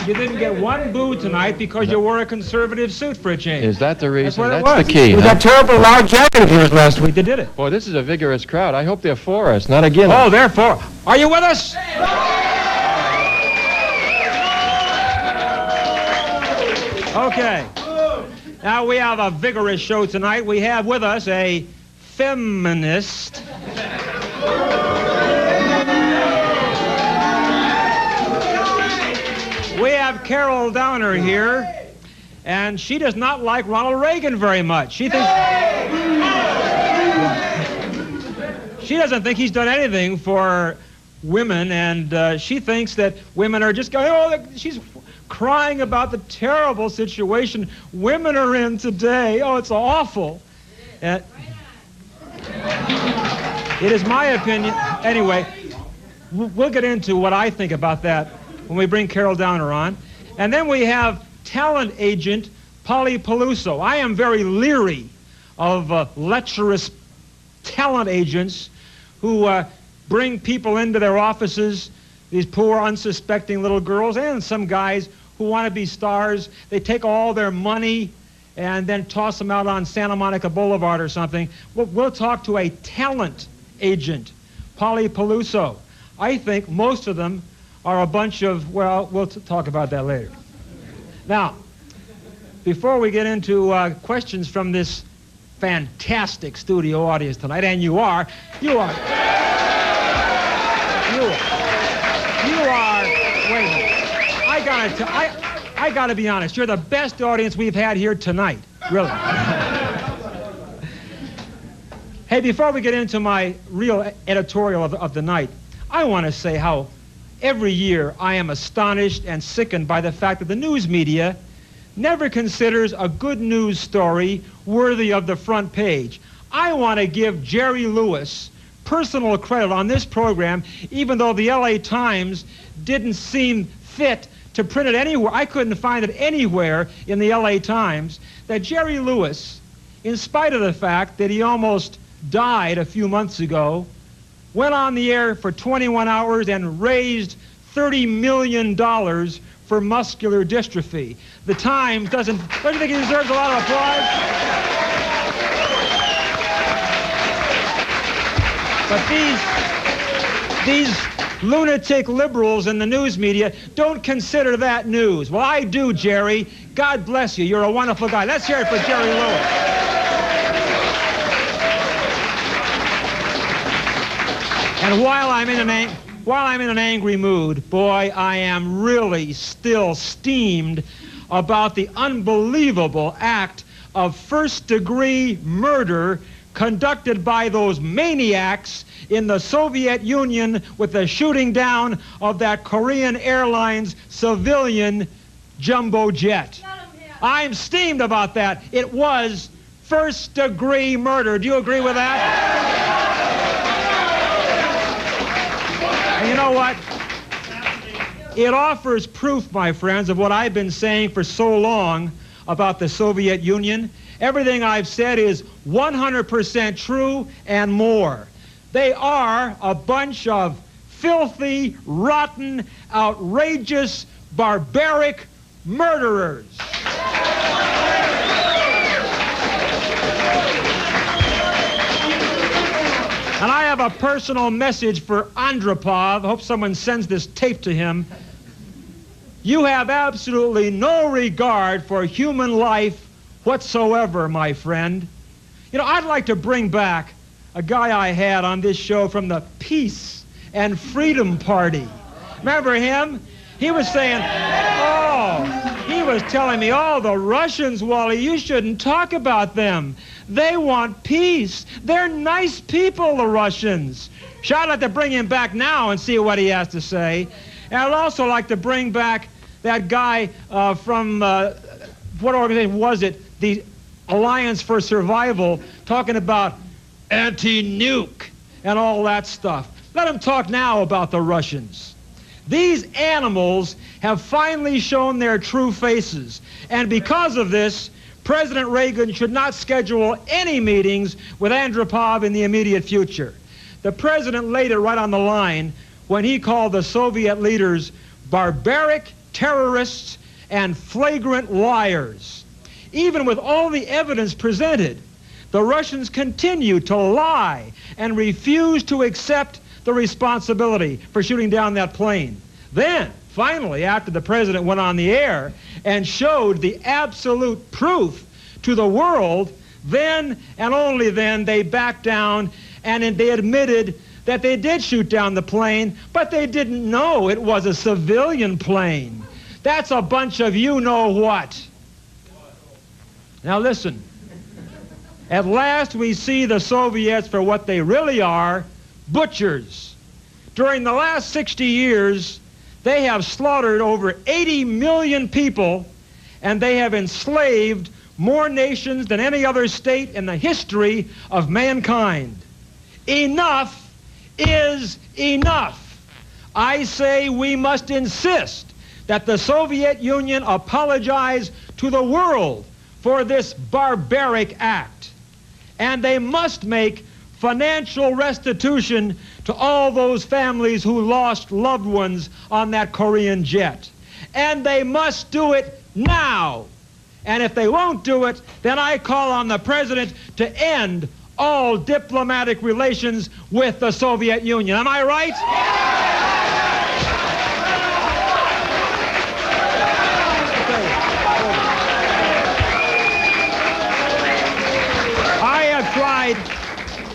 You didn't get one boo tonight because you wore a conservative suit for a change. Is that the reason? That's the key. With that terrible loud jacket of yours last week, they did it. Boy, this is a vigorous crowd. I hope they're for us, not against us. Oh, they're for. Are you with us? Okay. Now we have a vigorous show tonight. We have with us a feminist. We have Carol Downer here, and she does not like Ronald Reagan very much. She thinks she doesn't think he's done anything for women, and she thinks that women are just going, oh, she's crying about the terrible situation women are in today. Oh, it's awful. It is my opinion. Anyway, we'll get into what I think about that when we bring Carol Downer on. And then we have talent agent Polly Peluso. I am very leery of lecherous talent agents who bring people into their offices, these poor, unsuspecting little girls and some guys who want to be stars. They take all their money and then toss them out on Santa Monica Boulevard or something. We'll talk to a talent agent, Polly Peluso. I think most of them are a bunch of, well, we'll talk about that later. Now, before we get into questions from this fantastic studio audience tonight, and you are, wait a minute. I gotta be honest, you're the best audience we've had here tonight, really. Hey, before we get into my real editorial of the night, I want to say how every year I am astonished and sickened by the fact that the news media never considers a good news story worthy of the front page. I want to give Jerry Lewis personal credit on this program, even though the LA Times didn't seem fit to print it anywhere. I couldn't find it anywhere in the LA Times that Jerry Lewis, in spite of the fact that he almost died a few months ago, went on the air for 21 hours and raised $30 million for muscular dystrophy. The Times don't you think he deserves a lot of applause? But these lunatic liberals in the news media don't consider that news. Well, I do, Jerry. God bless you. You're a wonderful guy. Let's hear it for Jerry Lewis. And while I'm in an angry mood, boy, I am really still steamed about the unbelievable act of first-degree murder conducted by those maniacs in the Soviet Union with the shooting down of that Korean Airlines civilian jumbo jet. I'm steamed about that. It was first-degree murder. Do you agree with that? And you know what? It offers proof, my friends, of what I've been saying for so long about the Soviet Union. Everything I've said is 100% true and more. They are a bunch of filthy, rotten, outrageous, barbaric murderers. And I have a personal message for Andropov. I hope someone sends this tape to him. You have absolutely no regard for human life whatsoever, my friend. You know, I'd like to bring back a guy I had on this show from the Peace and Freedom Party. Remember him? He was saying, he was telling me, the Russians, Wally, you shouldn't talk about them. They want peace. They're nice people, the Russians. So I'd like to bring him back now and see what he has to say. And I'd also like to bring back that guy from, what organization was it? The Alliance for Survival, talking about anti-nuke and all that stuff. Let him talk now about the Russians. These animals have finally shown their true faces. And because of this, President Reagan should not schedule any meetings with Andropov in the immediate future. The president laid it right on the line when he called the Soviet leaders barbaric terrorists, and flagrant liars. Even with all the evidence presented, the Russians continue to lie and refuse to accept the responsibility for shooting down that plane. Then, finally, after the president went on the air and showed the absolute proof to the world, then and only then they backed down and they admitted that they did shoot down the plane, but they didn't know it was a civilian plane. That's a bunch of you-know-what. Now listen, at last we see the Soviets for what they really are, butchers. During the last 60 years, they have slaughtered over 80 million people, and they have enslaved more nations than any other state in the history of mankind. Enough is enough. I say we must insist that the Soviet Union apologize to the world for this barbaric act. And they must make financial restitution to all those families who lost loved ones on that Korean jet. And they must do it now. And if they won't do it, then I call on the president to end all diplomatic relations with the Soviet Union. Am I right?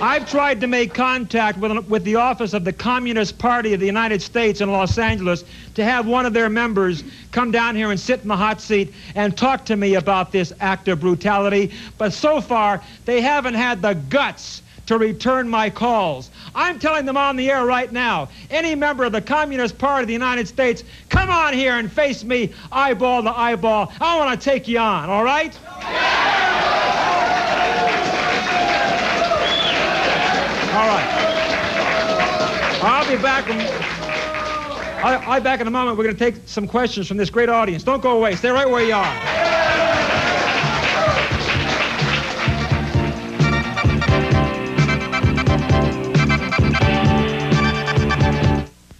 I've tried to make contact with the office of the Communist Party of the United States in Los Angeles to have one of their members come down here and sit in the hot seat and talk to me about this act of brutality. But so far, they haven't had the guts to return my calls. I'm telling them on the air right now, any member of the Communist Party of the United States, come on here and face me eyeball to eyeball. I want to take you on, all right? All right. I'll be back. I'll be back in a moment. We're going to take some questions from this great audience. Don't go away. Stay right where you are.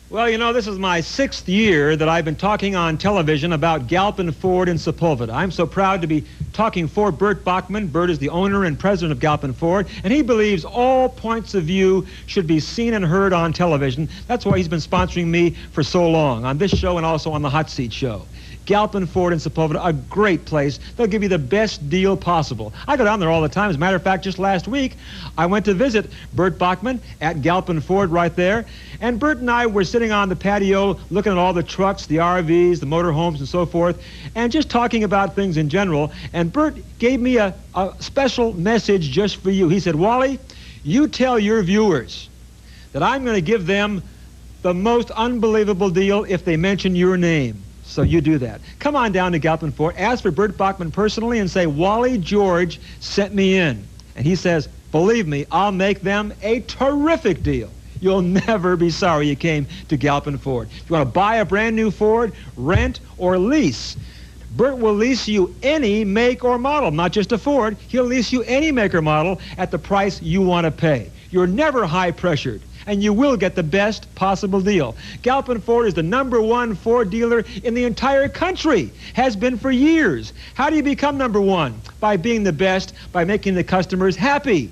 Well, you know, this is my 6th year that I've been talking on television about Galpin Ford and Sepulveda. I'm so proud to be talking for Bert Bachman. Bert is the owner and president of Galpin Ford, and he believes all points of view should be seen and heard on television. That's why he's been sponsoring me for so long, on this show and also on the Hot Seat show. Galpin Ford and Sepulveda, a great place. They'll give you the best deal possible. I go down there all the time. As a matter of fact, just last week, I went to visit Bert Bachman at Galpin Ford right there. And Bert and I were sitting on the patio looking at all the trucks, the RVs, the motorhomes, and so forth, and just talking about things in general. And Bert gave me a special message just for you. He said, Wally, you tell your viewers that I'm going to give them the most unbelievable deal if they mention your name. So you do that. Come on down to Galpin Ford, ask for Bert Bachman personally, and say, Wally George sent me in. And he says, believe me, I'll make them a terrific deal. You'll never be sorry you came to Galpin Ford. If you want to buy a brand new Ford, rent, or lease, Bert will lease you any make or model, not just a Ford. He'll lease you any make or model at the price you want to pay. You're never high-pressured, and you will get the best possible deal. Galpin Ford is the #1 Ford dealer in the entire country, has been for years. How do you become #1? By being the best, by making the customers happy.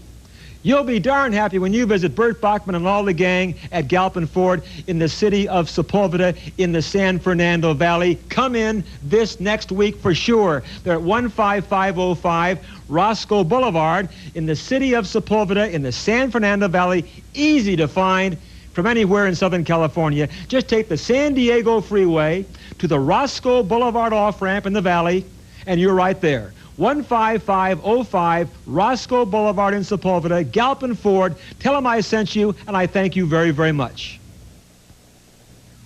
You'll be darn happy when you visit Bert Bachman and all the gang at Galpin Ford in the city of Sepulveda in the San Fernando Valley. Come in this next week for sure. They're at 15505 Roscoe Boulevard in the city of Sepulveda in the San Fernando Valley. Easy to find from anywhere in Southern California. Just take the San Diego Freeway to the Roscoe Boulevard off-ramp in the valley, and you're right there. 15505 Roscoe Boulevard in Sepulveda, Galpin Ford. Tell them I sent you, and I thank you very, very much.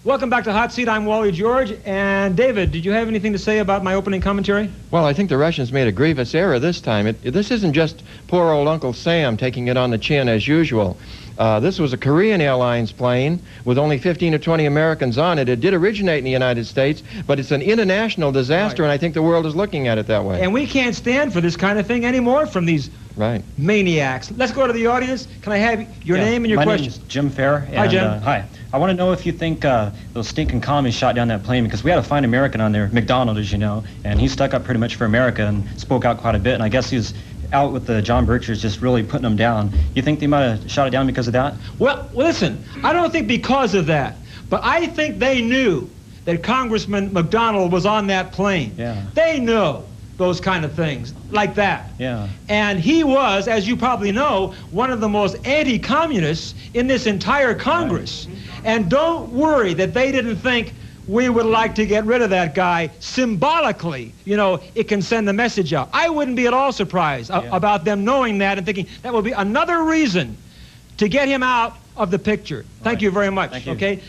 Welcome back to Hot Seat. I'm Wally George. And David, did you have anything to say about my opening commentary? Well, I think the Russians made a grievous error this time. This isn't just poor old Uncle Sam taking it on the chin as usual. This was a Korean Airlines plane with only 15 or 20 Americans on it. It did originate in the United States, but it's an international disaster, right. And I think the world is looking at it that way. And we can't stand for this kind of thing anymore from these Right. Maniacs. Let's go to the audience. Can I have your name and your question? My name is Jim Fair. Hi, Jim. Hi. I want to know if you think those stinking commies shot down that plane, because we had a fine American on there, McDonald, as you know, and he stuck up pretty much for America and spoke out quite a bit, and I guess he was out with the John Birchers just really putting them down. You think they might have shot it down because of that? Well, listen, I don't think because of that, but I think they knew that Congressman McDonald was on that plane. Yeah. They know those kind of things, like that. Yeah. And he was, as you probably know, one of the most anti-communists in this entire Congress. Right. And don't worry that they didn't think we would like to get rid of that guy symbolically. You know, it can send the message out. I wouldn't be at all surprised about them knowing that and thinking that would be another reason to get him out of the picture. Thank you very much. Thank you. Okay.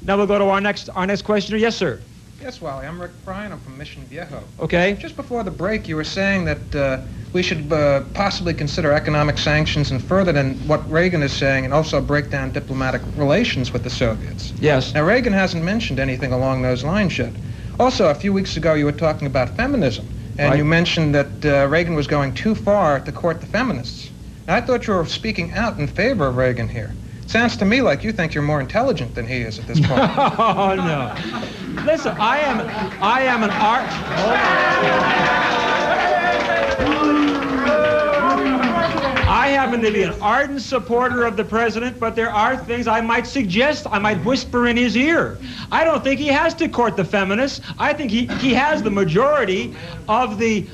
Now we'll go to our next questioner. Yes, sir. Yes, Wally. I'm Rick Bryan. I'm from Mission Viejo. Okay. Just before the break, you were saying that we should possibly consider economic sanctions and further than what Reagan is saying, and also break down diplomatic relations with the Soviets. Yes. Now, Reagan hasn't mentioned anything along those lines yet. Also, a few weeks ago, you were talking about feminism, and you mentioned that Reagan was going too far to court the feminists. Now, I thought you were speaking out in favor of Reagan here. Sounds to me like you think you're more intelligent than he is at this point. Oh, no. Listen, I am an I happen to be an ardent supporter of the president, but there are things I might suggest, I might whisper in his ear. I don't think he has to court the feminists. I think he has the majority of the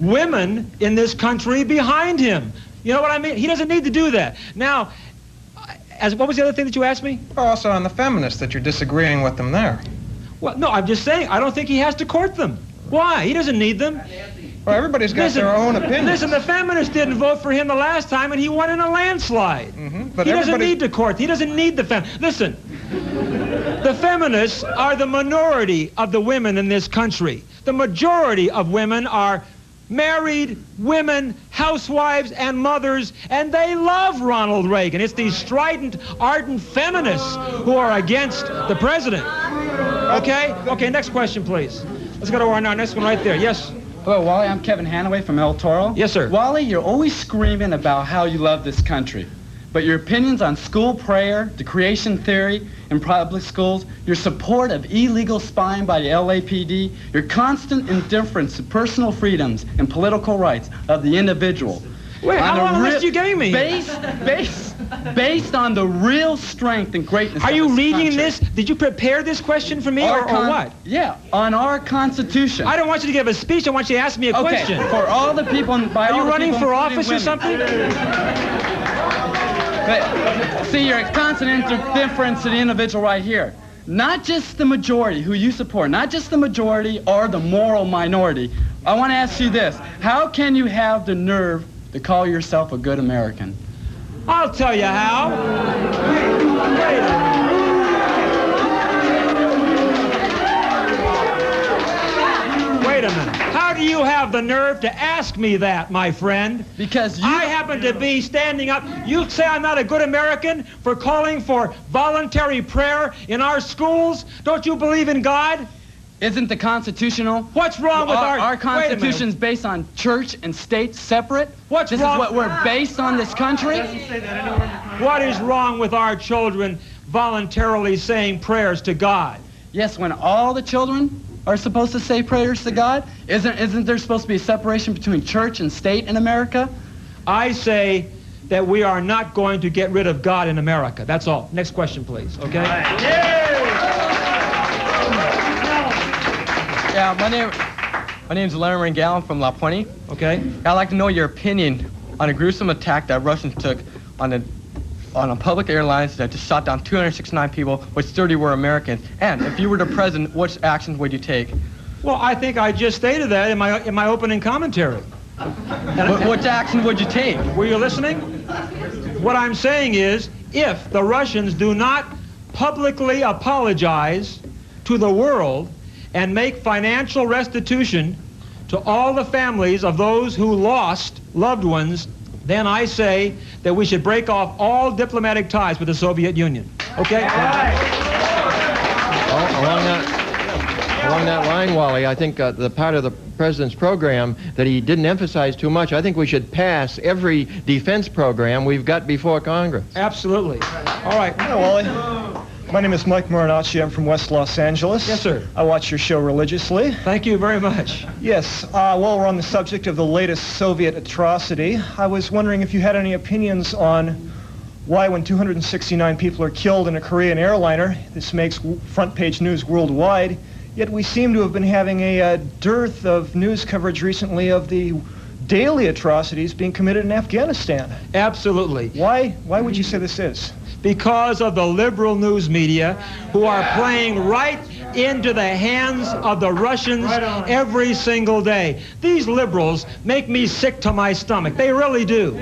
women in this country behind him. You know what I mean? He doesn't need to do that. Now, what was the other thing that you asked me? Also on the feminists, that you're disagreeing with them there. Well, no, I'm just saying, I don't think he has to court them. Why? He doesn't need them. Well, everybody's got their own opinion. Listen, the feminists didn't vote for him the last time, and he won in a landslide. But he doesn't need to court. He doesn't need the Listen, the feminists are the minority of the women in this country. The majority of women are married women, housewives, and mothers, and they love Ronald Reagan. It's these strident, ardent feminists who are against the president. Okay? Okay, next question, please. Let's go to our next one right there. Yes? Hello, Wally. I'm Kevin Hanaway from editorial. Yes, sir. Wally, you're always screaming about how you love this country. But your opinions on school prayer, the creation theory in public schools, your support of illegal spying by the LAPD, your constant indifference to personal freedoms and political rights of the individual. Wait, how long a list are you giving me? Based on the real strength and greatness Are of you this reading country. this? Did you prepare this question for me or what? Yeah, on our Constitution. I don't want you to give a speech. I want you to ask me a question. For all the people... Are you running for office or something? But, see, you're a constant indifference to the individual right here. Not just the majority who you support, not just the majority or the moral minority. I want to ask you this. How can you have the nerve to call yourself a good American? I'll tell you how. Wait a minute. Wait a minute. How do you have the nerve to ask me that, my friend? Because you... I happen to be standing up. You say I'm not a good American for calling for voluntary prayer in our schools? Don't you believe in God? Isn't the constitutional? What's wrong with our Constitution's based on church and state separate? What's this wrong? This is what we're based on, this country? What is wrong with our children voluntarily saying prayers to God? Yes, when all the children are supposed to say prayers to God? Isn't there supposed to be a separation between church and state in America? I say that we are not going to get rid of God in America. That's all. Next question, please. Okay? Yeah, my name's Larry Rangel from La Puente. Okay. I'd like to know your opinion on a gruesome attack that Russians took on a public airlines that just shot down 269 people, which 30 were Americans. And if you were the president, what actions would you take? Well, I think I just stated that in my opening commentary. What action would you take? Were you listening? What I'm saying is, if the Russians do not publicly apologize to the world and make financial restitution to all the families of those who lost loved ones, then I say that we should break off all diplomatic ties with the Soviet Union. Okay? Along that line, Wally, I think the part of the president's program that he didn't emphasize too much, I think we should pass every defense program we've got before Congress. Absolutely. All right. Hi, Wally. My name is Mike Marinacci. I'm from West Los Angeles. Yes, sir. I watch your show religiously. Thank you very much. Yes, while we're on the subject of the latest Soviet atrocity, I was wondering if you had any opinions on why, when 269 people are killed in a Korean airliner, this makes front page news worldwide, yet we seem to have been having a dearth of news coverage recently of the daily atrocities being committed in Afghanistan. Absolutely. Why would you say this is? Because of the liberal news media who are playing right into the hands of the Russians every single day. These liberals make me sick to my stomach. They really do.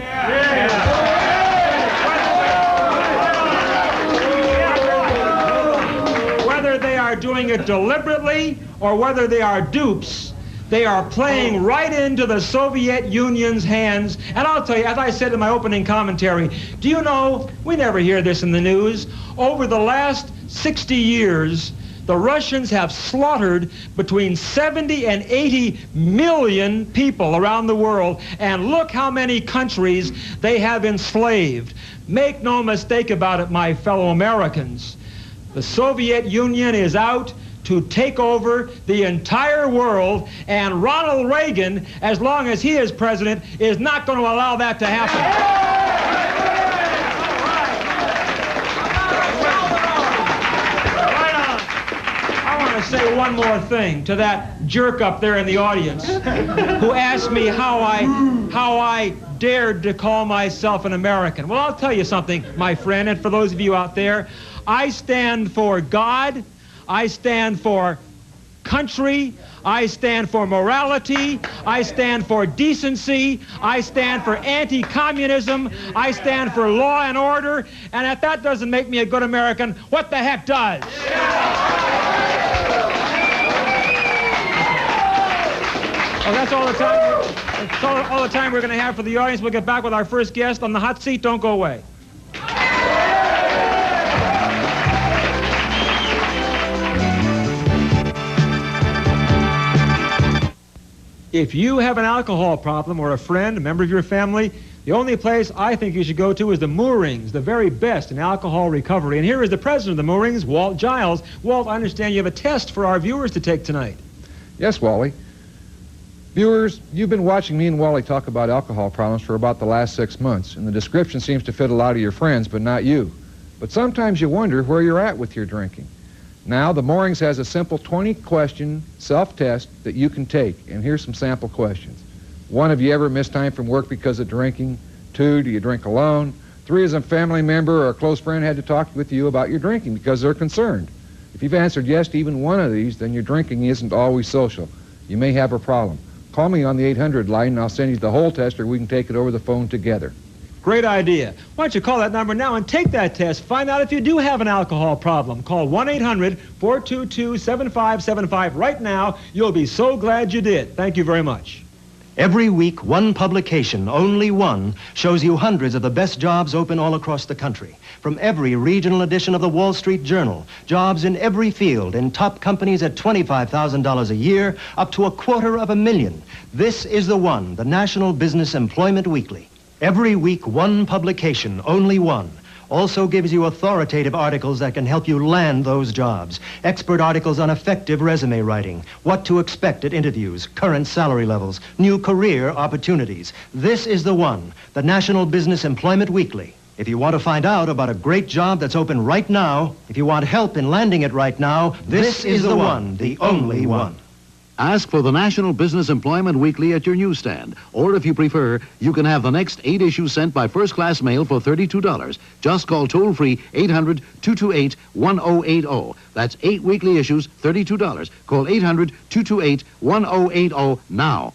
Whether they are doing it deliberately or whether they are dupes, they are playing right into the Soviet Union's hands. And I'll tell you, as I said in my opening commentary, do you know, we never hear this in the news, over the last 60 years, the Russians have slaughtered between 70 and 80 million people around the world. And look how many countries they have enslaved. Make no mistake about it, my fellow Americans. The Soviet Union is out to take over the entire world, and Ronald Reagan, as long as he is president, is not going to allow that to happen. I want to say one more thing to that jerk up there in the audience who asked me how I dared to call myself an American. Well, I'll tell you something, my friend, and for those of you out there, I stand for God, I stand for country, I stand for morality, I stand for decency, I stand for anti-communism, I stand for law and order, and if that doesn't make me a good American, what the heck does? Well, that's all the time. That's all the time we're going to have for the audience. We'll get back with our first guest on the hot seat. Don't go away. If you have an alcohol problem or a friend, a member of your family, the only place I think you should go to is the Moorings, the very best in alcohol recovery. And here is the president of the Moorings, Walt Giles. Walt, I understand you have a test for our viewers to take tonight. Yes, Wally. Viewers, you've been watching me and Wally talk about alcohol problems for about the last 6 months, and the description seems to fit a lot of your friends, but not you. But sometimes you wonder where you're at with your drinking. Now, the Moorings has a simple 20-question self-test that you can take, and here's some sample questions. 1, have you ever missed time from work because of drinking? 2, do you drink alone? 3, has a family member or a close friend had to talk with you about your drinking because they're concerned? If you've answered yes to even one of these, then your drinking isn't always social. You may have a problem. Call me on the 800 line, and I'll send you the whole test, or we can take it over the phone together. Great idea. Why don't you call that number now and take that test. Find out if you do have an alcohol problem. Call 1-800-422-7575 right now. You'll be so glad you did. Thank you very much. Every week, one publication, only one, shows you hundreds of the best jobs open all across the country. From every regional edition of the Wall Street Journal, jobs in every field, in top companies at $25,000 a year, up to $250,000. This is the one, the National Business Employment Weekly. Every week, one publication, only one. Also gives you authoritative articles that can help you land those jobs. Expert articles on effective resume writing, what to expect at interviews, current salary levels, new career opportunities. This is the one, the National Business Employment Weekly. If you want to find out about a great job that's open right now, if you want help in landing it right now, this is the one, the only one. Ask for the National Business Employment Weekly at your newsstand. Or if you prefer, you can have the next 8 issues sent by first-class mail for $32. Just call toll-free 800-228-1080. That's 8 weekly issues, $32. Call 800-228-1080 now.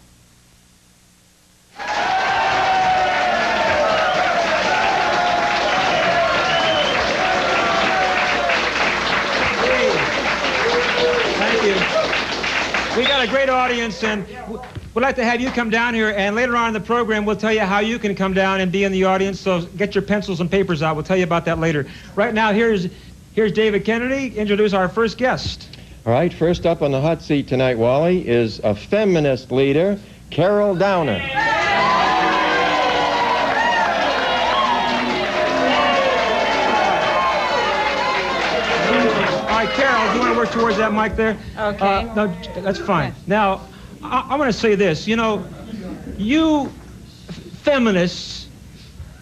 We got a great audience, and we'd like to have you come down here, and later on in the program, we'll tell you how you can come down and be in the audience, so get your pencils and papers out. We'll tell you about that later. Right now, here's David Kennedy. Introduce our first guest. All right, first up on the hot seat tonight, Wally, is a feminist leader, Carol Downer. Carol, do you want to work towards that mic there? Okay. No, that's fine. Okay. Now, I want to say this. You know, you feminists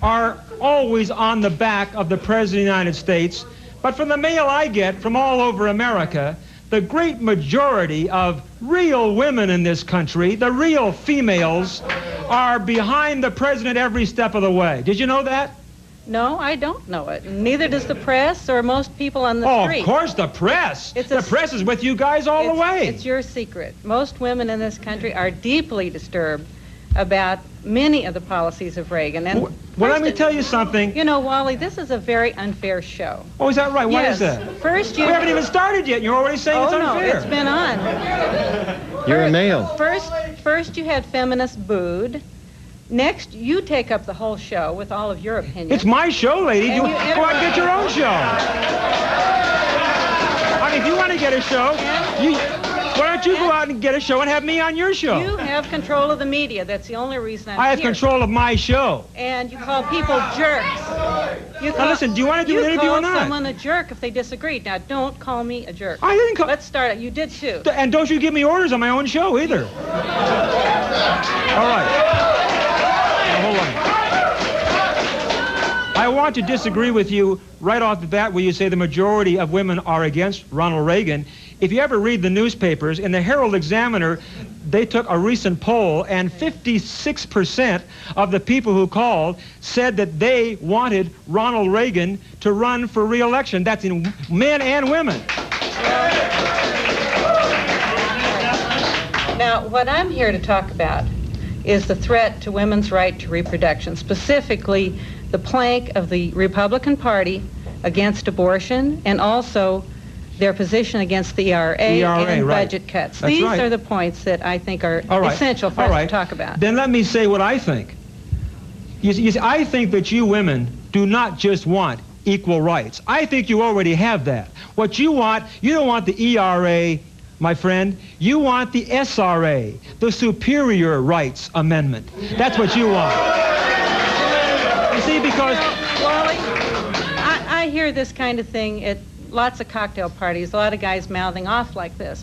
are always on the back of the President of the United States, but from the mail I get from all over America, the great majority of real women in this country, the real females, are behind the President every step of the way. Did you know that? No, I don't know it. Neither does the press or most people on the street. Oh, of course, the press. The press is with you guys all the way. It's your secret. Most women in this country are deeply disturbed about many of the policies of Reagan. And well, let me tell you something. You know, Wally, this is a very unfair show. Oh, is that right? Why yes. is that? First, we haven't even started yet, and you're already saying it's unfair. Oh, no, it's been on. You're a male. First you had feminists booed. Next, you take up the whole show with all of your opinions. It's my show, lady. Go out and get your own show. I mean, if you want to get a show, why don't you go out and get a show and have me on your show? You have control of the media. That's the only reason I'm here. I have here. Control of my show. And you call people jerks. Now listen, do you want to do an interview or not? You call someone a jerk if they disagree. Now, don't call me a jerk. I didn't call... Let's start it. You did too. And don't you give me orders on my own show either. All right. Hold on. I want to disagree with you right off the bat where you say the majority of women are against Ronald Reagan. If you ever read the newspapers, in the Herald Examiner, they took a recent poll, and 56% of the people who called said that they wanted Ronald Reagan to run for re-election. That's in men and women. Now, what I'm here to talk about is the threat to women's right to reproduction, specifically the plank of the Republican Party against abortion and also their position against the ERA and budget cuts. That's These right. are the points that I think are essential for us to talk about. Then let me say what I think. You see, I think that you women do not just want equal rights. I think you already have that. What you want, you don't want the ERA, my friend. You want the SRA, the Superior Rights Amendment. That's what you want. You see, because... Wally, I hear this kind of thing at lots of cocktail parties, a lot of guys mouthing off like this.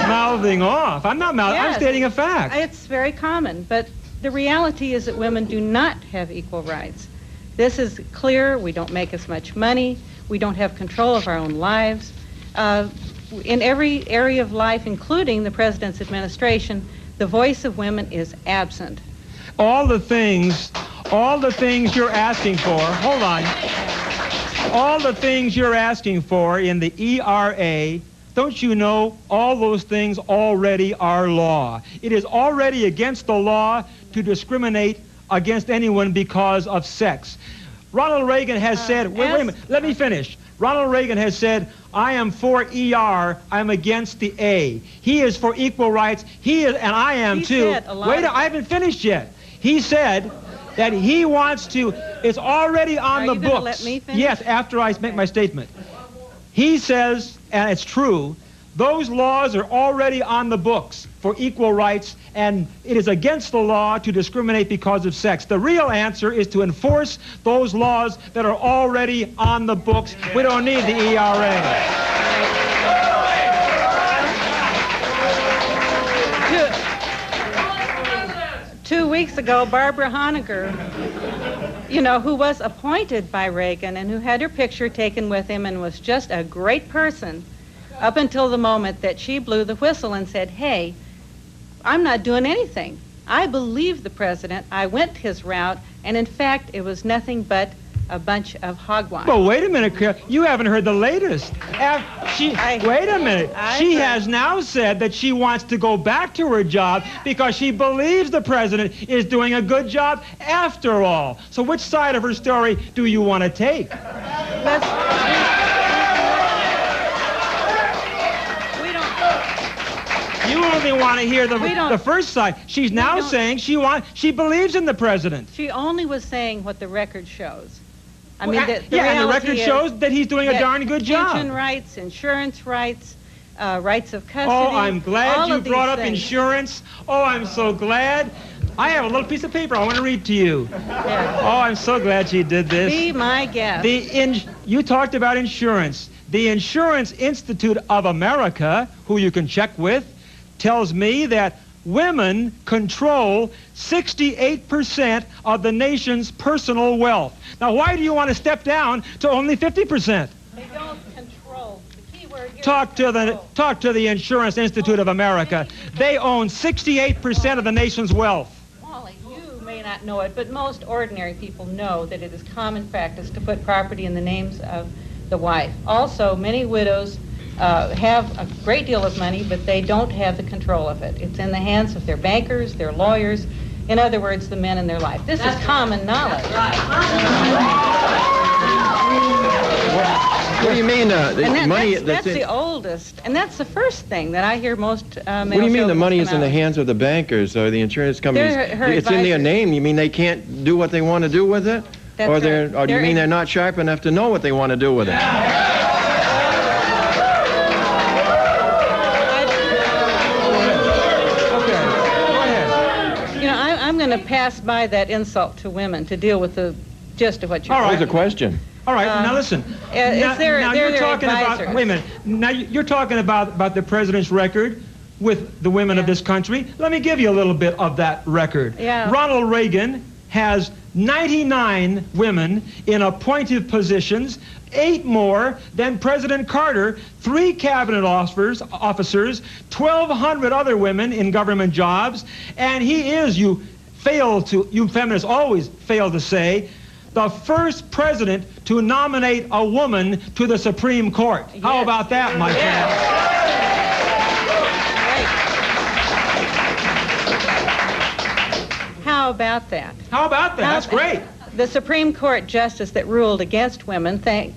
Mouthing off? I'm not mouthing, yes, I'm stating a fact. It's very common, but the reality is that women do not have equal rights. This is clear. We don't make as much money. We don't have control of our own lives. In every area of life, including the president's administration, the voice of women is absent. All the things you're asking for, hold on, all the things you're asking for in the ERA, don't you know all those things already are law? It is already against the law to discriminate against anyone because of sex. Ronald Reagan has said, wait a minute, let me finish. Ronald Reagan has said, I am for ER, I'm against the A. He is for equal rights, he is, and I am too. Wait, I haven't finished yet. He said that he wants to, it's already on the books. Are you going to let me finish? Yes, after I make my statement. He says, and it's true, those laws are already on the books for equal rights, and it is against the law to discriminate because of sex. The real answer is to enforce those laws that are already on the books. We don't need the ERA. 2 weeks ago, Barbara Honegger, who was appointed by Reagan and who had her picture taken with him and was just a great person, up until the moment that she blew the whistle and said, hey, I'm not doing anything. I believe the president. I went his route, and in fact, it was nothing but a bunch of hogwash. But wait a minute, Carol. You haven't heard the latest. Wait a minute. She has now said that she wants to go back to her job because she believes the president is doing a good job after all. So which side of her story do you want to take? You only want to hear the first side. She's now saying she believes in the president. She only was saying what the record shows. I mean, the and the record reality shows that he's doing a darn good job. Pension rights, insurance rights, rights of custody. Oh, I'm glad you brought up things. insurance. Oh, I'm so glad. I have a little piece of paper I want to read to you. Yeah. Oh, I'm so glad she did this. Be my guest. You talked about insurance. The Insurance Institute of America, who you can check with, tells me that women control 68% of the nation's personal wealth. Now, why do you want to step down to only 50%? They don't control. The key word here Talk to the Insurance Institute of America. They own 68% of the nation's wealth. Wally, you may not know it, but most ordinary people know that it is common practice to put property in the names of the wife. Also, many widows have a great deal of money, but they don't have the control of it. It's in the hands of their bankers, their lawyers, in other words, the men in their life. This is common knowledge. What do you mean the money? That's the oldest, and that's the first thing that I hear most male What do you mean the money is in the hands? hands of the bankers or the insurance companies? It's in their name. You mean they can't do what they want to do with it? That's Or right. or do you mean they're not sharp enough to know what they want to do with it? I'm going to pass by that insult to women to deal with the gist of what you're All right. That was a question. All right, now listen. Now you're talking about, wait a minute. Now you're talking about the president's record with the women of this country. Let me give you a little bit of that record. Yeah. Ronald Reagan has 99 women in appointive positions, 8 more than President Carter, 3 cabinet officers, 1,200 other women in government jobs, and he is, you feminists always fail to say, the first president to nominate a woman to the Supreme Court. Yes. How about that, my friend? How about that? How about that? That's great. The Supreme Court justice that ruled against women, thank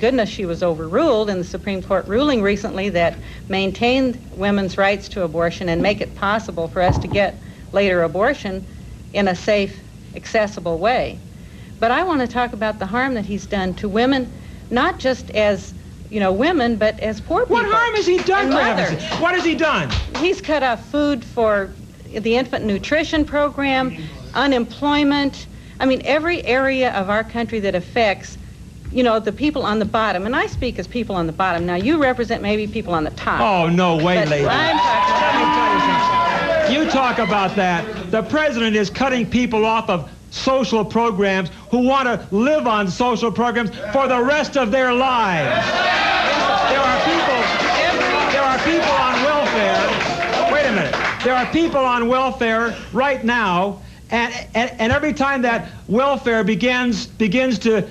goodness she was overruled in the Supreme Court ruling recently that maintained women's rights to abortion and make it possible for us to get later abortion in a safe, accessible way. But I want to talk about the harm that he's done to women, not just as, women, but as poor people. What harm has he done, mothers? What has he done? He's cut off food for the infant nutrition program, unemployment. I mean, every area of our country that affects, the people on the bottom. And I speak as people on the bottom. Now, you represent maybe people on the top. Oh, no way, But lady. I'm talking Let me tell you something. You talk about that. The president is cutting people off of social programs who want to live on social programs for the rest of their lives. There are people on welfare. Wait a minute. There are people on welfare right now, and every time that welfare begins to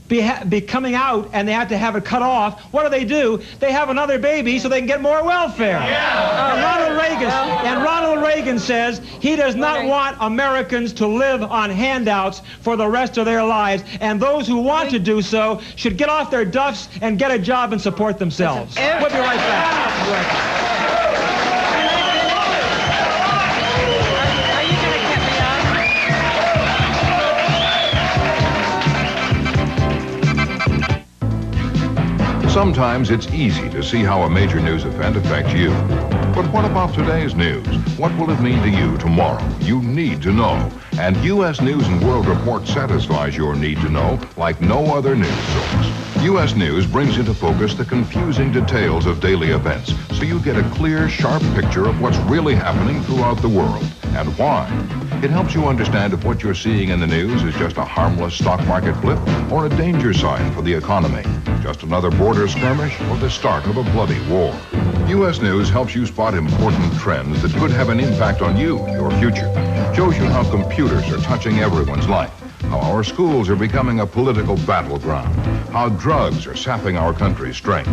be coming out and they have to have it cut off, what do? They have another baby so they can get more welfare. Yeah. And Ronald Reagan says he does not want Americans to live on handouts for the rest of their lives, and those who want to do so should get off their duffs and get a job and support themselves. We'll be right back. Sometimes it's easy to see how a major news event affects you. But what about today's news? What will it mean to you tomorrow? You need to know. And U.S. News and World Report satisfies your need to know like no other news source. U.S. News brings into focus the confusing details of daily events, so you get a clear, sharp picture of what's really happening throughout the world and why. It helps you understand if what you're seeing in the news is just a harmless stock market blip or a danger sign for the economy, just another border skirmish or the start of a bloody war. U.S. News helps you spot important trends that could have an impact on you, your future. Shows you how computers are touching everyone's life, how our schools are becoming a political battleground, how drugs are sapping our country's strength.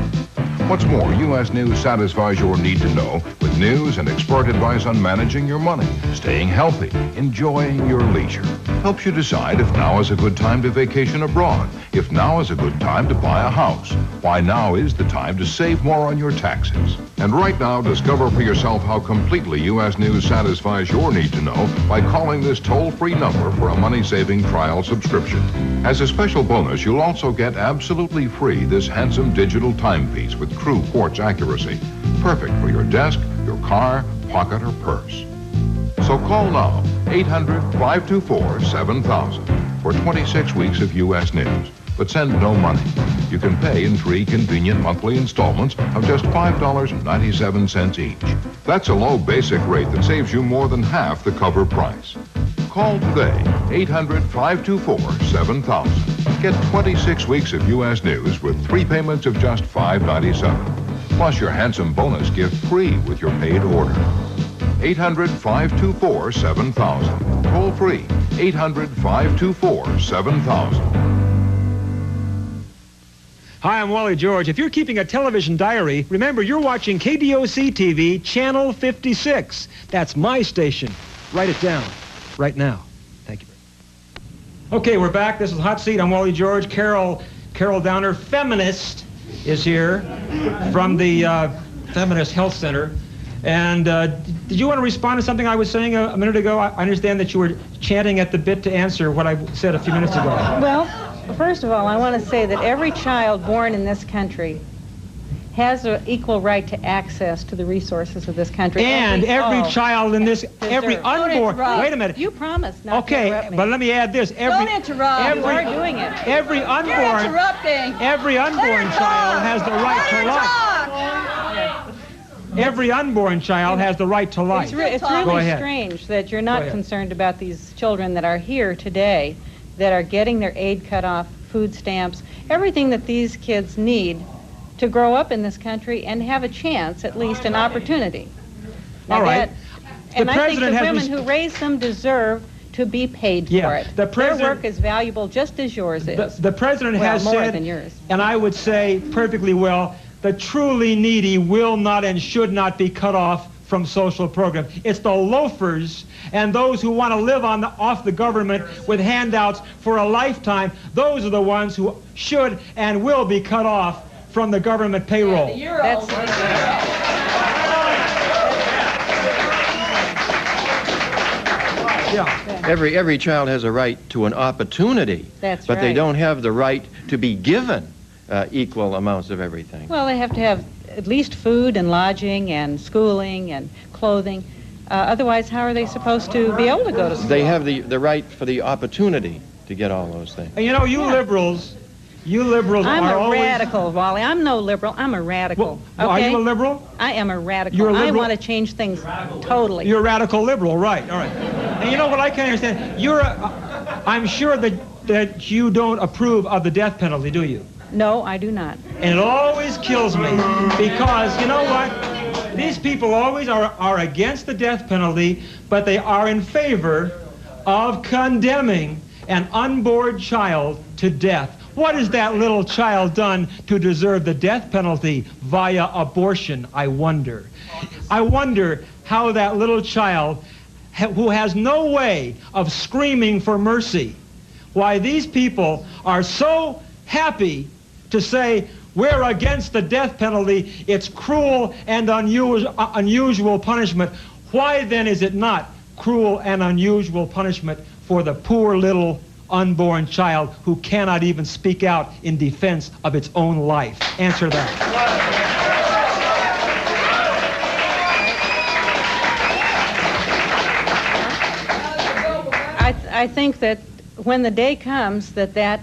What's more, U.S. News satisfies your need to know with with news and expert advice on managing your money, staying healthy, enjoying your leisure. Helps you decide if now is a good time to vacation abroad, if now is a good time to buy a house, why now is the time to save more on your taxes. And right now, discover for yourself how completely U.S. News satisfies your need to know by calling this toll-free number for a money-saving trial subscription. As a special bonus, you'll also get absolutely free this handsome digital timepiece with true quartz accuracy. Perfect for your desk, your car, pocket, or purse. So call now, 800-524-7000 for 26 weeks of U.S. News. But send no money. You can pay in 3 convenient monthly installments of just $5.97 each. That's a low basic rate that saves you more than half the cover price. Call today, 800-524-7000. Get 26 weeks of U.S. News with 3 payments of just $5.97. Plus your handsome bonus gift free with your paid order. 800-524-7000. Toll free, 800-524-7000. Hi, I'm Wally George. If you're keeping a television diary, remember you're watching KDOC TV, Channel 56. That's my station. Write it down right now. Thank you. Okay, we're back. This is Hot Seat. I'm Wally George. Carol Downer, Feminist, is here from the Feminist Health Center. And did you want to respond to something I was saying a minute ago? I understand that you were chanting at the bit to answer what I said a few minutes ago. Well, first of all, I want to say that every child born in this country has an equal right to access to the resources of this country. And every child in this, every unborn, wait a minute. You promised not to interrupt me. But let me add this. Don't interrupt. You are doing it. Every unborn child has the right to life. Every unborn child has the right to life. It's really strange that you're not concerned about these children that are here today, that are getting their aid cut off, food stamps, everything that these kids need to grow up in this country and have a chance, at least an opportunity. Now all right. And I think the women who raise them deserve to be paid for it. Their work is valuable just as yours is. The president has more said, than yours. And I would say perfectly well, the truly needy will not and should not be cut off from social programs. It's the loafers and those who want to live off the government with handouts for a lifetime. Those are the ones who should and will be cut off from the government payroll. Every child has a right to an opportunity. That's but right. They don't have the right to be given equal amounts of everything. Well, they have to have at least food and lodging and schooling and clothing. Otherwise, how are they supposed to be able to go to school? They have the right for the opportunity to get all those things. And you know, you liberals I'm are a radical, Wally. I'm no liberal. I'm a radical. Well, okay? Are you a liberal? I am a radical. You're a liberal? I want to change things totally. You're a radical liberal, right? All right. And you know what I can't understand? I'm sure that you don't approve of the death penalty, do you? No, I do not. And it always kills me because, you know what? These people always are against the death penalty, but they are in favor of condemning an unborn child to death. What has that little child done to deserve the death penalty via abortion, I wonder? I wonder how that little child, who has no way of screaming for mercy, why these people are so happy to say, we're against the death penalty, it's cruel and unusual punishment. Why then is it not cruel and unusual punishment for the poor little unborn child who cannot even speak out in defense of its own life? Answer that. I think that when the day comes that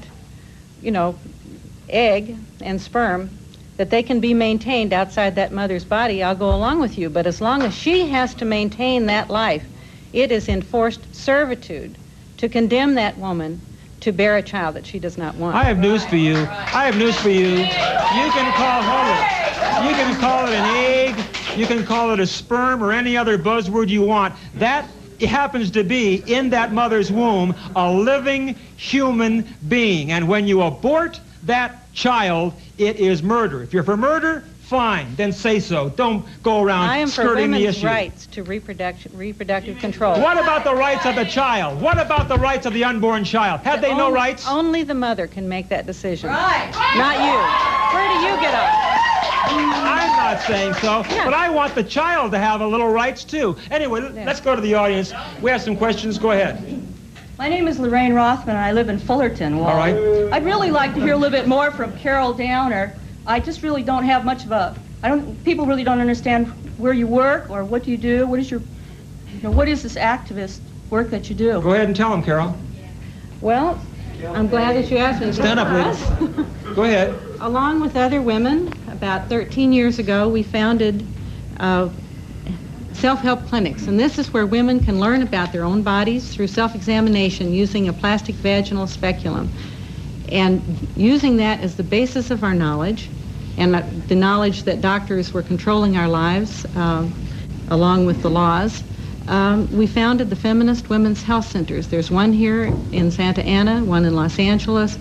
egg and sperm, that they can be maintained outside that mother's body, I'll go along with you. But as long as she has to maintain that life, it is enforced servitude to condemn that woman to bear a child that she does not want. I have news for you. I have news for you. You can call it an egg, you can call it a sperm or any other buzzword you want. That happens to be in that mother's womb a living human being. And when you abort that child, it is murder. If you're for murder, fine, then say so. Don't go around I am for skirting the women's issue. rights to reproductive control. What about the rights of the child? What about the rights of the unborn child? Have they no rights? Only the mother can make that decision. Right. Not you. Where do you get off? I'm not saying so, but I want the child to have a little rights too. Anyway, let's go to the audience. We have some questions. Go ahead. My name is Lorraine Rothman, and I live in Fullerton, Wally. All right. I'd really like to hear a little bit more from Carol Downer. I just really don't have much of a... people really don't understand where you work or what do you do. What is your... what is this activist work that you do? Go ahead and tell them, Carol. Well, I'm glad that you asked me. Stand up, lady. Go ahead. Along with other women, about 13 years ago, we founded self-help clinics, and this is where women can learn about their own bodies through self-examination using a plastic vaginal speculum, and using that as the basis of our knowledge, and the knowledge that doctors were controlling our lives along with the laws. We founded the Feminist Women's Health Centers. There's one here in Santa Ana, one in Los Angeles,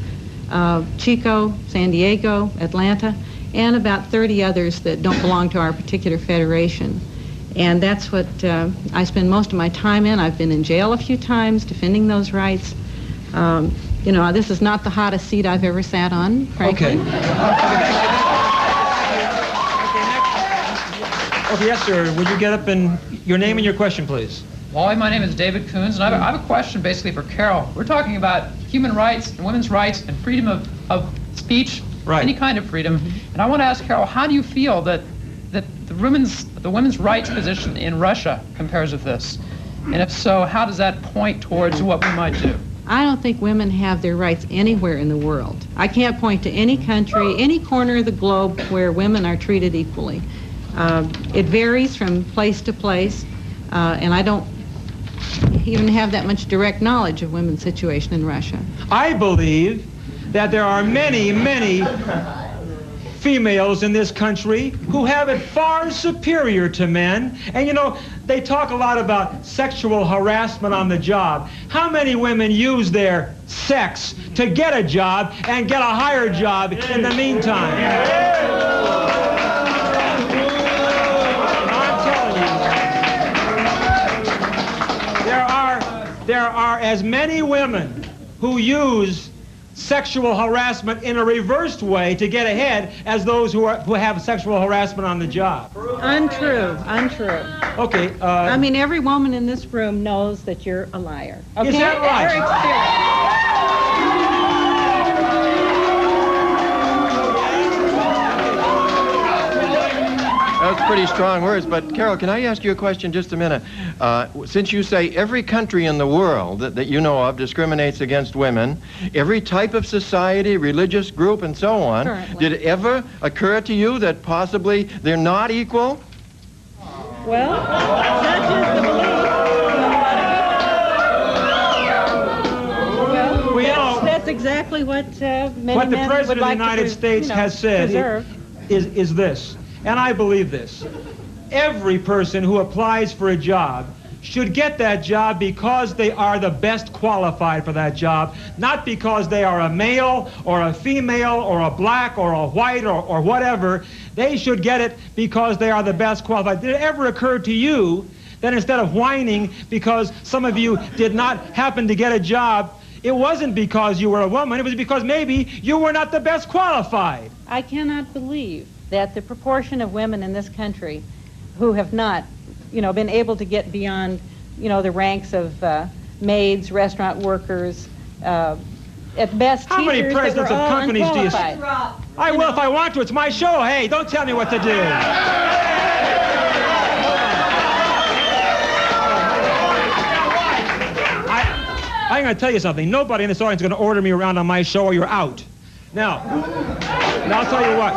Chico, San Diego, Atlanta, and about 30 others that don't belong to our particular federation. And that's what I spend most of my time in. I've been in jail a few times defending those rights. This is not the hottest seat I've ever sat on, frankly. Okay, yes, sir. Would you get up and your name and your question, please? Wally, my name is David Coons, and I have a question basically for Carol. We're talking about human rights and women's rights and freedom of speech, right. Any kind of freedom. And I want to ask Carol, how do you feel that the women's rights position in Russia compares with this? And if so, how does that point towards what we might do? I don't think women have their rights anywhere in the world. I can't point to any country, any corner of the globe where women are treated equally. It varies from place to place, and I don't even have that much direct knowledge of women's situation in Russia. I believe that there are many, many females in this country who have it far superior to men. And they talk a lot about sexual harassment on the job. How many women use their sex to get a job and get a higher job in the meantime? I'm telling you, there are as many women who use sexual harassment in a reversed way to get ahead as those who have sexual harassment on the job. Untrue. Okay. I mean, every woman in this room knows that you're a liar. Okay? Is that right? Your experience. That's pretty strong words, but Carol, can I ask you a question just a minute? Since you say every country in the world that you know of discriminates against women, every type of society, religious group, and so on, Currently. did it ever occur to you that possibly they're not equal? Well, such is the belief. Well, that's exactly what many what the men President would of like the United States has said is this, and I believe this. Every person who applies for a job should get that job because they are the best qualified for that job, not because they are a male or a female or a black or a white or whatever. They should get it because they are the best qualified. Did it ever occur to you that instead of whining because some of you did not happen to get a job, it wasn't because you were a woman, it was because maybe you were not the best qualified? I cannot believe that the proportion of women in this country who have not, been able to get beyond, the ranks of maids, restaurant workers, at best How teachers, many presidents that were of all companies do you... unqualified. I will if I want to. It's my show. Hey, don't tell me what to do. I'm going to tell you something. Nobody in this audience is going to order me around on my show or you're out. Now I'll tell you what.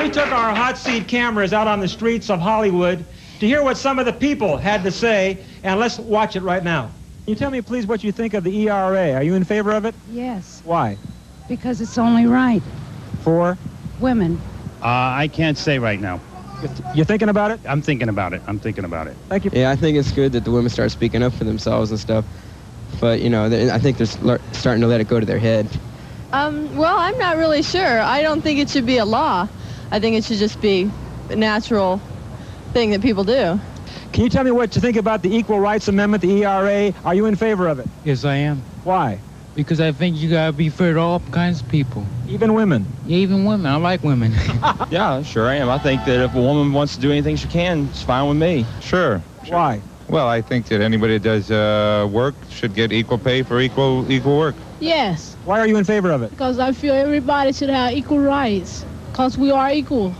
We took our hot seat cameras out on the streets of Hollywood to hear what some of the people had to say, and let's watch it right now. Can you tell me, please, what you think of the ERA? Are you in favor of it? Yes, Why? because it's only right. For? Women. I can't say right now. You thinking about it? I'm thinking about it. Thank you. Yeah, I think it's good that the women start speaking up for themselves and stuff. But, I think they're starting to let it go to their head. Well, I'm not really sure. I don't think it should be a law. I think it should just be a natural thing that people do. Can you tell me what you think about the Equal Rights Amendment, the ERA? Are you in favor of it? Yes, I am. Why? Because I think you gotta be fair to all kinds of people. Even women? Yeah, even women. I like women. Yeah, sure I am. I think that if a woman wants to do anything she can, it's fine with me. Sure. Why? Well, I think that anybody that does work should get equal pay for equal work. Yes, Why are you in favor of it? because I feel everybody should have equal rights, because we are equal.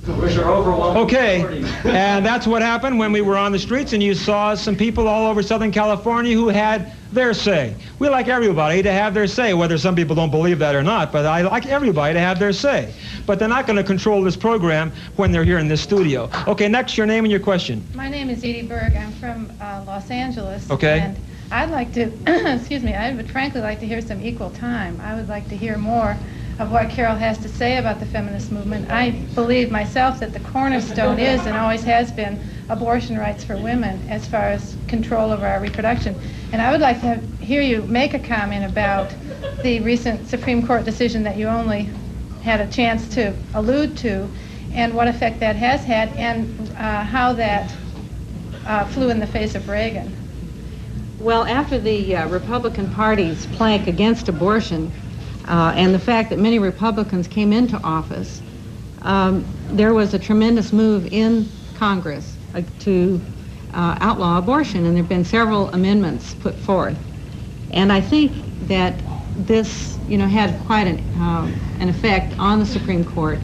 Okay, and that's what happened when we were on the streets and you saw some people all over Southern California who had their say. We like everybody to have their say, whether some people don't believe that or not, but I like everybody to have their say. But they're not going to control this program when they're here in this studio. Okay, next, your name and your question. My name is Edie Berg. I'm from Los Angeles. Okay. And I'd like to, excuse me, I would frankly like to hear some equal time. I would like to hear more of what Carol has to say about the feminist movement. I believe myself that the cornerstone is and always has been abortion rights for women as far as control over our reproduction. And I would like to hear you make a comment about the recent Supreme Court decision that you only had a chance to allude to and what effect that has had and how that flew in the face of Reagan. Well, after the Republican Party's plank against abortion, and the fact that many Republicans came into office, there was a tremendous move in Congress to outlaw abortion, and there have been several amendments put forth. And I think that this, had quite an effect on the Supreme Court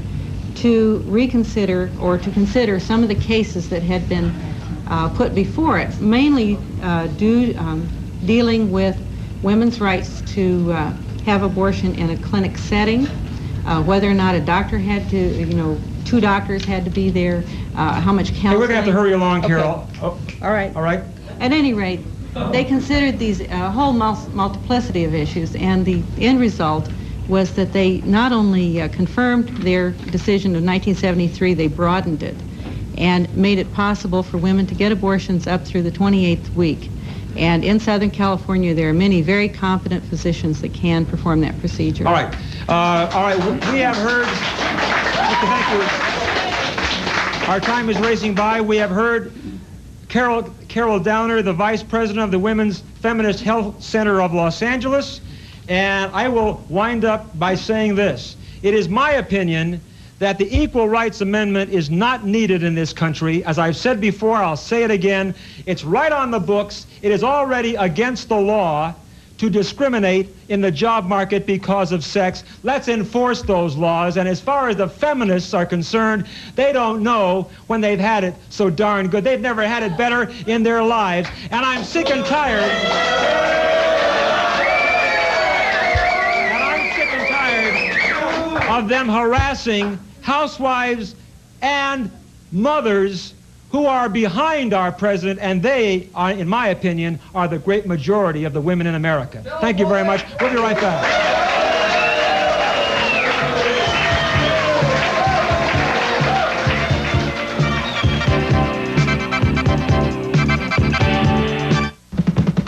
to reconsider or to consider some of the cases that had been put before it, mainly dealing with women's rights to have abortion in a clinic setting, whether or not a doctor had to, two doctors had to be there, how much counseling. Hey, we're going to have to hurry along, Carol. Okay. Oh. All right. All right. At any rate, they considered these whole multiplicity of issues, and the end result was that they not only confirmed their decision of 1973, they broadened it and made it possible for women to get abortions up through the 28th week. And in Southern California, there are many very competent physicians that can perform that procedure. All right. All right. We have heard. Thank you. Our time is racing by. We have heard Carol Downer, the Vice President of the Women's Feminist Health Center of Los Angeles. And I will wind up by saying this. It is my opinion that the Equal Rights Amendment is not needed in this country. As I've said before, I'll say it again. It's right on the books. It is already against the law to discriminate in the job market because of sex. Let's enforce those laws. And as far as the feminists are concerned, they don't know when they've had it so darn good. They've never had it better in their lives. And I'm sick and tired. Of them harassing housewives and mothers who are behind our president, and they are, in my opinion, are the great majority of the women in America. Thank you very much. We'll be right back.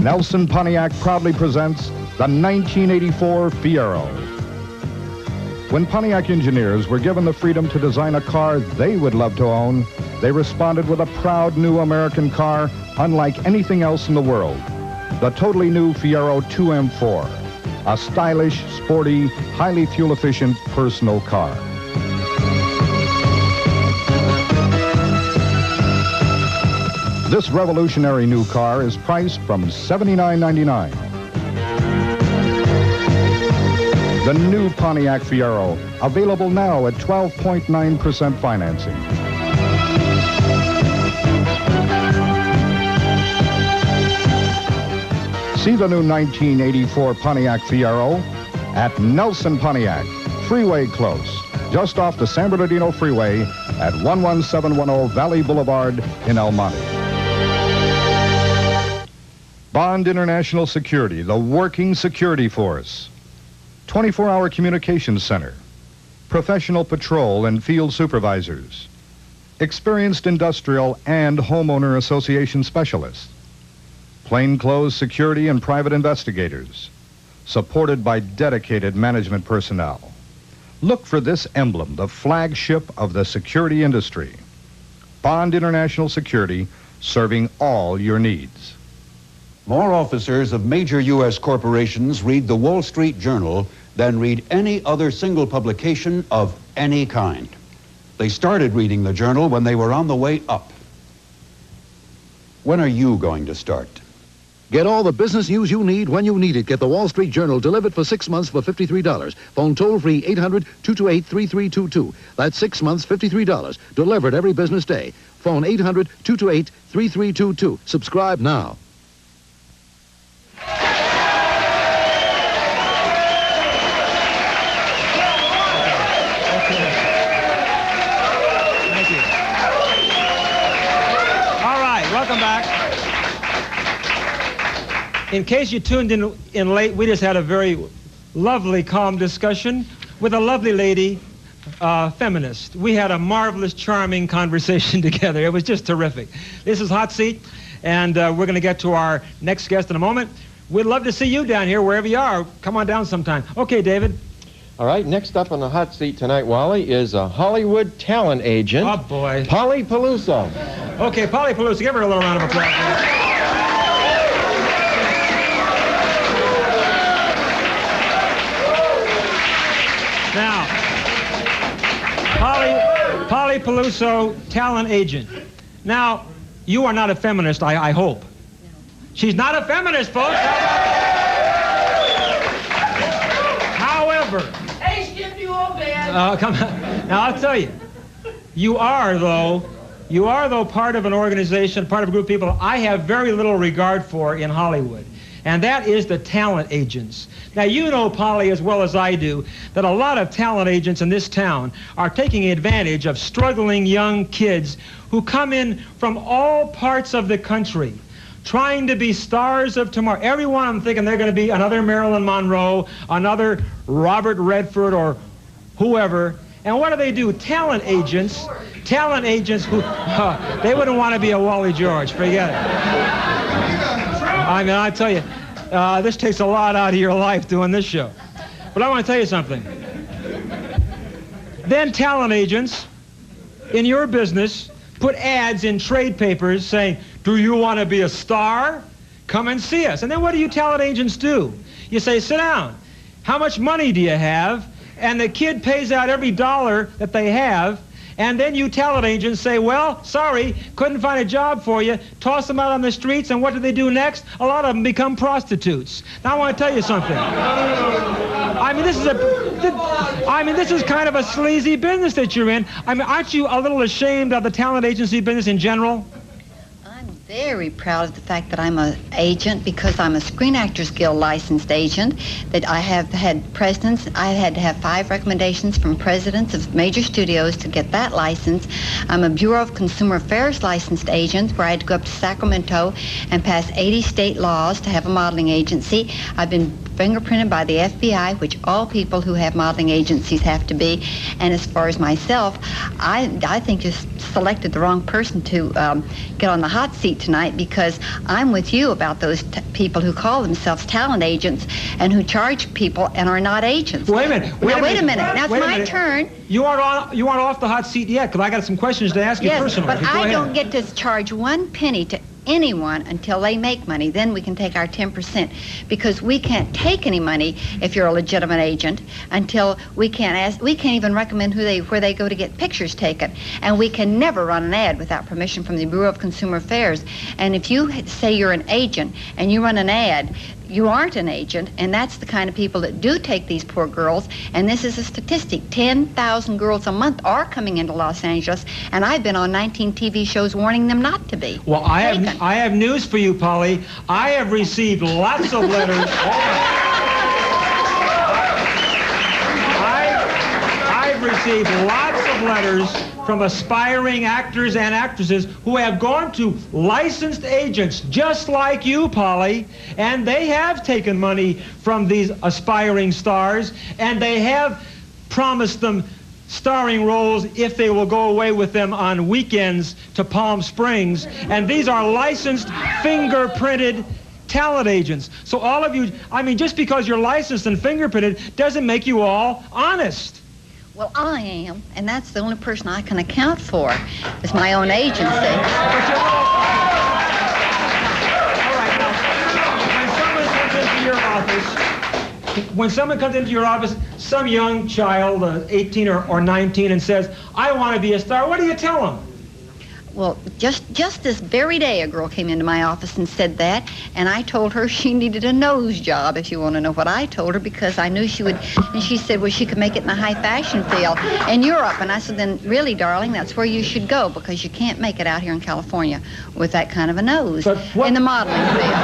Nelson Pontiac proudly presents the 1984 Fiero. When Pontiac engineers were given the freedom to design a car they would love to own, they responded with a proud new American car unlike anything else in the world. The totally new Fiero 2M4, a stylish, sporty, highly fuel-efficient personal car. This revolutionary new car is priced from $79.99. The new Pontiac Fiero, available now at 12.9% financing. See the new 1984 Pontiac Fiero at Nelson Pontiac, Freeway Close, just off the San Bernardino Freeway at 11710 Valley Boulevard in El Monte. Bond International Security, the working security force. 24-hour communications center, professional patrol and field supervisors, experienced industrial and homeowner association specialists, plainclothes security and private investigators, supported by dedicated management personnel. look for this emblem, the flagship of the security industry. Bond International Security, serving all your needs. More officers of major U.S. corporations read the Wall Street Journal than read any other single publication of any kind. They started reading the journal when they were on the way up. When are you going to start? Get all the business news you need when you need it. Get the Wall Street Journal delivered for 6 months for $53. Phone toll-free 800-228-3322. That's 6 months, $53. Delivered every business day. Phone 800-228-3322. Subscribe now. Thank you. All right, welcome back. In case you tuned in late, we just had a very lovely, calm discussion with a lovely lady, feminist. We had a marvelous, charming conversation together. It was just terrific. This is Hot Seat, and we're going to get to our next guest in a moment. We'd love to see you down here, wherever you are. Come on down sometime. Okay, David. All right, next up on the hot seat tonight, Wally, is a Hollywood talent agent. Oh, boy. Polly Peluso. Okay, Polly Peluso. Give her a little round of applause. Now, Polly Peluso, talent agent. Now, you are not a feminist, I hope. No. She's not a feminist, folks. However... Hey, skip you old man. Come on. Now, I'll tell you. You are, though, part of an organization, part of a group of people I have very little regard for in Hollywood. And that is the talent agents. Now, you know, Polly, as well as I do, that a lot of talent agents in this town are taking advantage of struggling young kids who come in from all parts of the country, trying to be stars of tomorrow. Everyone, I'm thinking they're going to be another Marilyn Monroe, another Robert Redford, or whoever. And what do? Talent agents who, they wouldn't want to be a Wally George, forget it. I mean, I tell you, this takes a lot out of your life doing this show. But I want to tell you something. Then talent agents in your business put ads in trade papers saying, do you want to be a star? Come and see us. And then what do you talent agents do? You say, sit down. How much money do you have? And the kid pays out every dollar that they have. And then you talent agents say, well, sorry, couldn't find a job for you. Toss them out on the streets, and what do they do next? A lot of them become prostitutes. Now, I want to tell you something. I mean, this is kind of a sleazy business that you're in. I mean, aren't you a little ashamed of the talent agency business in general? Very proud of the fact that I'm an agent, because I'm a Screen Actors Guild licensed agent, that I have had presidents. I had to have 5 recommendations from presidents of major studios to get that license. I'm a Bureau of Consumer Affairs licensed agent, where I had to go up to Sacramento and pass 80 state laws to have a modeling agency. I've been fingerprinted by the FBI, which all people who have modeling agencies have to be. And as far as myself, I think you selected the wrong person to get on the hot seat tonight, because I'm with you about those people who call themselves talent agents and who charge people and are not agents. Wait a minute. Wait a minute. Now it's my turn. You aren't off the hot seat yet, because I got some questions to ask you personally. Yes, but I don't get to charge 1 penny to anyone until they make money. Then we can take our 10%, because we can't take any money if you're a legitimate agent until we can't even recommend where they go to get pictures taken, and we can never run an ad without permission from the Bureau of Consumer Affairs. And if you say you're an agent and you run an ad, you aren't an agent, and that's the kind of people that do take these poor girls. And this is a statistic. 10,000 girls a month are coming into Los Angeles, and I've been on 19 TV shows warning them not to be. Well, I have news for you, Polly. I have received lots of letters. I've received lots of letters from aspiring actors and actresses who have gone to licensed agents just like you, Polly, and they have taken money from these aspiring stars, and they have promised them starring roles if they will go away with them on weekends to Palm Springs. And these are licensed, fingerprinted talent agents. So all of you, I mean, just because you're licensed and fingerprinted doesn't make you all honest. Well, I am, and that's the only person I can account for. It's my own agency. All right, now, when someone comes into your office, some young child, 18 or 19, and says, I want to be a star, what do you tell them? Well, just this very day, a girl came into my office and said that, and I told her she needed a nose job, if you want to know what I told her, because I knew she would, and she said, well, she could make it in the high fashion field in Europe. And I said, then really, darling, that's where you should go, because you can't make it out here in California with that kind of a nose in the modeling field.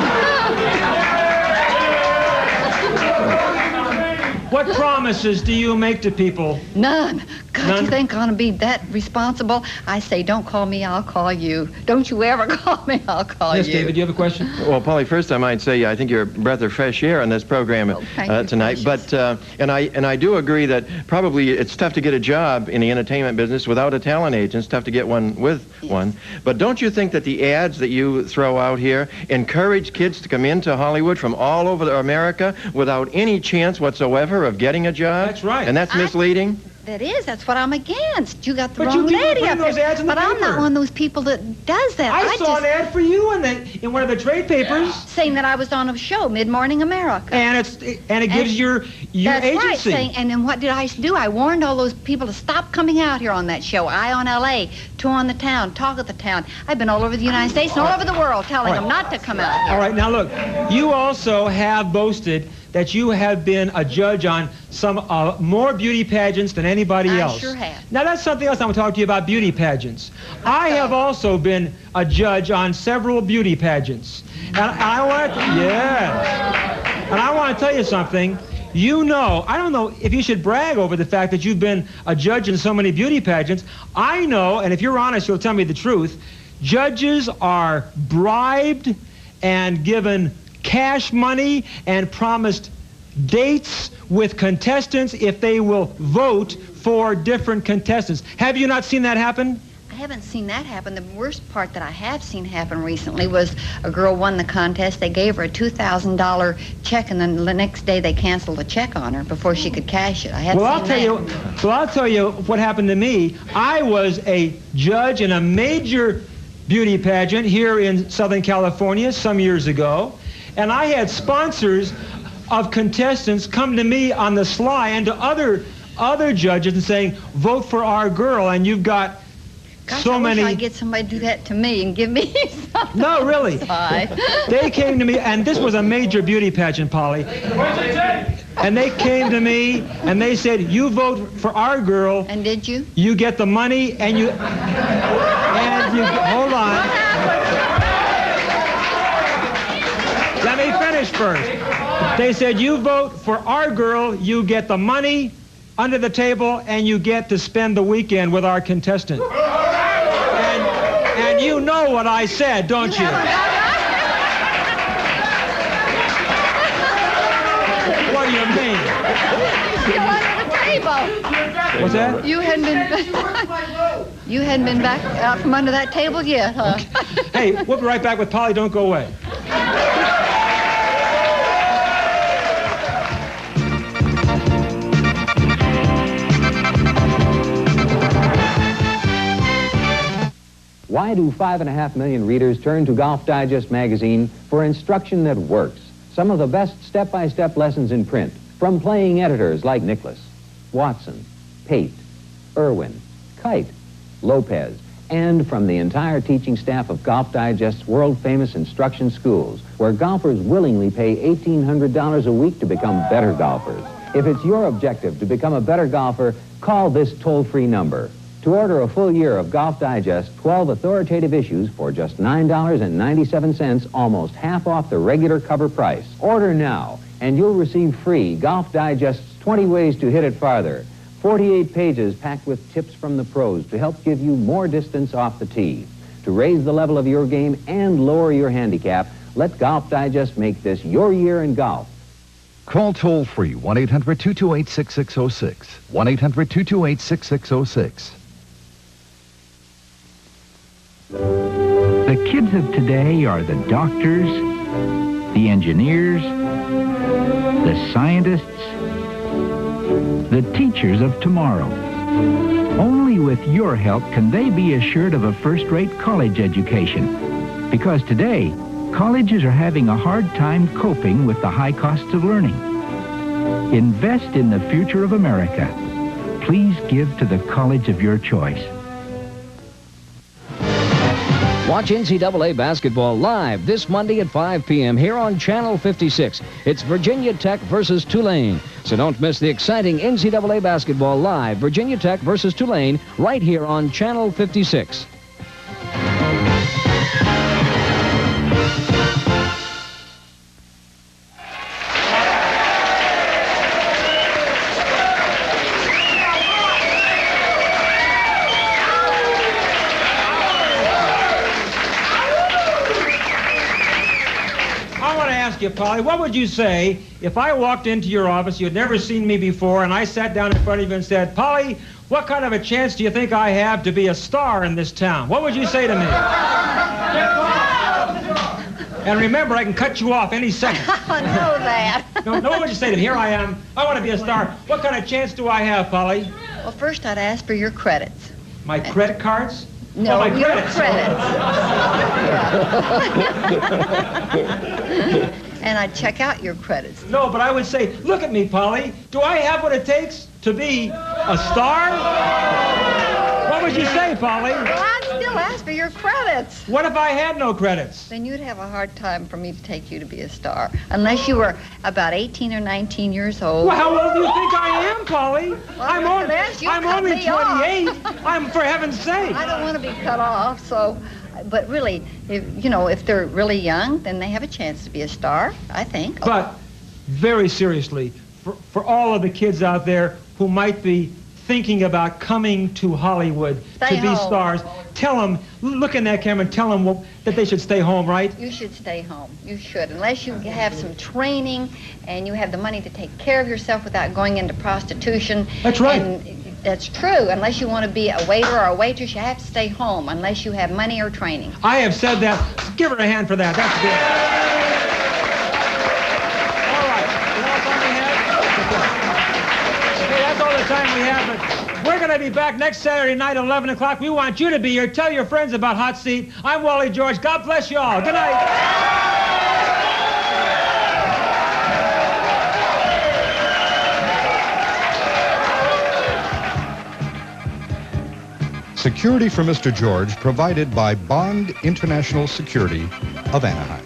What promises do you make to people? None. God, None? you think I'm going to be that responsible? I say, don't call me, I'll call you. Don't you ever call me, I'll call Yes, you. David, do you have a question? Well, Polly, first I might say I think you're a breath of fresh air on this program tonight. But and I do agree that probably it's tough to get a job in the entertainment business without a talent agent. It's tough to get one with one. But don't you think that the ads that you throw out here encourage kids to come into Hollywood from all over America without any chance whatsoever of getting a job? That's right. And that's misleading? That is, that's what I'm against. You got the But wrong you keep lady putting up those there. ads in the But I'm not paper. one of those people that does that. I saw an ad for you in one of the trade papers. Saying that I was on a show, Mid-Morning America. And it gives your That's agency. right. Saying, and then what did I do? I warned all those people to stop coming out here on that show. Eye on L.A., Two on the Town, Talk of the Town. I've been all over the United States and all over the world telling them not to come out here. All right, now look, you also have boasted that you have been a judge on some more beauty pageants than anybody else. I sure have. Now that's something else I want to talk to you about, beauty pageants. I have also been a judge on several beauty pageants. And I want to, and I want to tell you something. You know, I don't know if you should brag over the fact that you've been a judge in so many beauty pageants. I know, and if you're honest, you'll tell me the truth, judges are bribed and given cash money and promised dates with contestants if they will vote for different contestants. Have you not seen that happen? I haven't seen that happen. The worst part that I have seen happen recently was a girl won the contest. They gave her a $2,000 check, and then the next day they canceled the check on her before she could cash it. I haven't Well, seen I'll tell you what happened to me. I was a judge in a major beauty pageant here in Southern California some years ago, and I had sponsors of contestants come to me on the sly and to other judges and saying, vote for our girl, and you've got so many. I wish I'd get somebody to do that to me and give me something. No, really. They came to me, and this was a major beauty pageant, Polly. And they came to me, and they said, you vote for our girl. And did you? You get the money, and you... hold on. Let me finish first. They said, you vote for our girl, you get the money under the table, and you get to spend the weekend with our contestant. And you know what I said, don't you? What do you mean? Still under the table. What's that? You hadn't been back out from under that table yet, huh? Okay. Hey, we'll be right back with Polly. Don't go away. Why do 5.5 million readers turn to Golf Digest magazine for instruction that works? Some of the best step-by-step lessons in print from playing editors like Nicholas, Watson, Pate, Irwin, Kite, Lopez, and from the entire teaching staff of Golf Digest's world-famous instruction schools, where golfers willingly pay $1,800 a week to become better golfers. If it's your objective to become a better golfer, call this toll-free number. To order a full year of Golf Digest 12 authoritative issues for just $9.97, almost half off the regular cover price. Order now, and you'll receive free Golf Digest's 20 Ways to Hit It Farther. 48 pages packed with tips from the pros to help give you more distance off the tee. To raise the level of your game and lower your handicap, let Golf Digest make this your year in golf. Call toll-free 1-800-228-6606. 1-800-228-6606. The kids of today are the doctors, the engineers, the scientists, the teachers of tomorrow. Only with your help can they be assured of a first-rate college education. Because today, colleges are having a hard time coping with the high costs of learning. Invest in the future of America. Please give to the college of your choice. Watch NCAA basketball live this Monday at 5 p.m. here on Channel 56. It's Virginia Tech versus Tulane. So don't miss the exciting NCAA basketball live, Virginia Tech versus Tulane, right here on Channel 56. You, Polly, what would you say if I walked into your office, you had never seen me before, and I sat down in front of you and said, Polly, what kind of a chance do you think I have to be a star in this town? What would you say to me? And remember, I can cut you off any second. I know that. No, what would you say to me? Here I am. I want to be a star. What kind of chance do I have, Polly? Well, first I'd ask for your credits. My credit cards? No, my your credits. And I'd check out your credits. No, but I would say, look at me, Polly. Do I have what it takes to be a star? What would you say, Polly? Well, I'd still ask for your credits. What if I had no credits? Then you'd have a hard time for me to take you to be a star. Unless you were about 18 or 19 years old. Well, how old do you think I am, Polly? Well, I'm only 28. I'm, for heaven's sake. I don't want to be cut off, so... But really, if they're really young, then they have a chance to be a star, I think. But, very seriously, for all of the kids out there who might be thinking about coming to Hollywood to be stars, tell them, look in that camera and tell them that they should stay home, right? You should stay home. You should. Unless you have some training and you have the money to take care of yourself without going into prostitution. That's right. And that's true. Unless you want to be a waiter or a waitress, you have to stay home unless you have money or training. I have said that. Give her a hand for that. That's good. All right. That's all the time we have. But we're going to be back next Saturday night at 11 o'clock. We want you to be here. Tell your friends about Hot Seat. I'm Wally George. God bless you all. Good night. Security for Mr. George provided by Bond International Security of Anaheim.